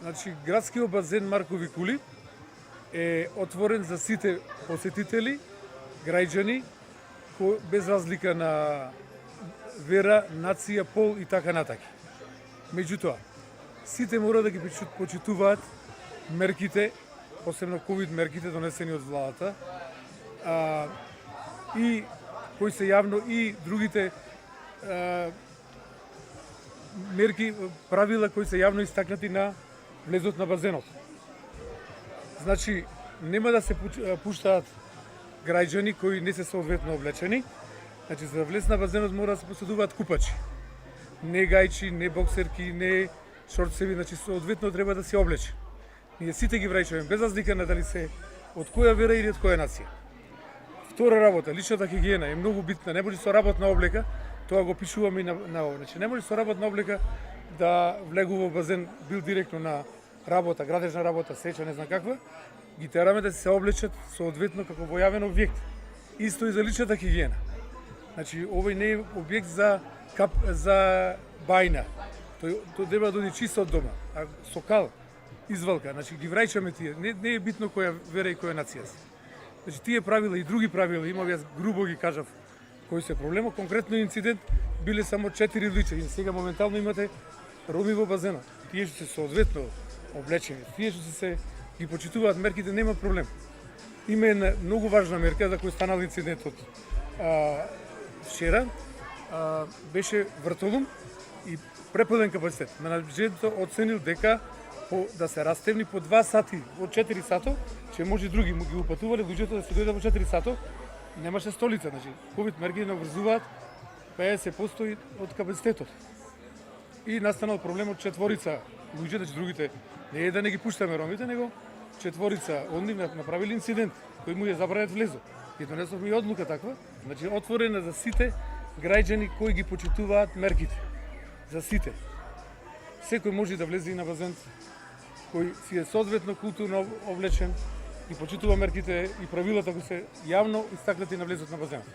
Значи, градскиот базен Маркови кули е отворен за сите посетители, граѓани, без разлика на вера, нација, пол и така натаки. Меѓутоа, сите мора да ги почитуваат мерките, посебно ковид мерките донесени од владата, и кои се јавно и другите мерки, правила кои се јавно истакнати на влезот на базенот. Значи, нема да се пуштаат граѓани кои не се соодветно облечени. Значи, за влез на базенот мора да се поседуваат купачи. Не гајчи, не боксерки, не шортсеви, значи соодветно треба да се облече. Ние сите ги враќаме, без разлика на дали се од која вера или од која нација. Втора работа, личната хигиена е многу битна. Не може со работна облека, тоа го пишуваме и на ова. Значи, не може со работна облека да влегува во базен, бил директно на работа, градежна работа, сеча, не знам каква, ги тераме да се облечат соодветно како во јавен објект. Исто и за личната хигиена. Значи, овој не е објект за бајна. Тој треба да оди чисто од дома, а со кал, извалка. Значи, ги враќаме тие. Не е битно која вера и која нација си. Значи, тие правила и други правила, имав јас грубо ги кажав кои се проблемот. Конкретно инцидент биле само 4 лица и сега моментално имате роми во базенот. Тие што се соодветно облечени, тие што се ги почитуваат мерките, нема проблем. Има една многу важна мерка за која станал инцидентот вчера, беше вртолум и препълен капацитет. Менаџерот оценил дека да се растевни по 2 сати, од 4 сато, че може други му ги упатувале луѓето да се дојде во 4 сато, немаше столица, значи ковид мерки не обврзуваат 50% од капацитетот. И настанал проблемот четворица луѓе, значи другите не е да не ги пуштаме ромите, него четворица од нив направили инцидент кој му ја забранет влезот. И донесовме и одлука таква, значи отворена за сите граѓани кои ги почитуваат мерките. За сите. Секој може да влезе и на базен кој си е соодветно културно облечен и почитува мерките и правилата кои се јавно истакнати на влезот на базенот.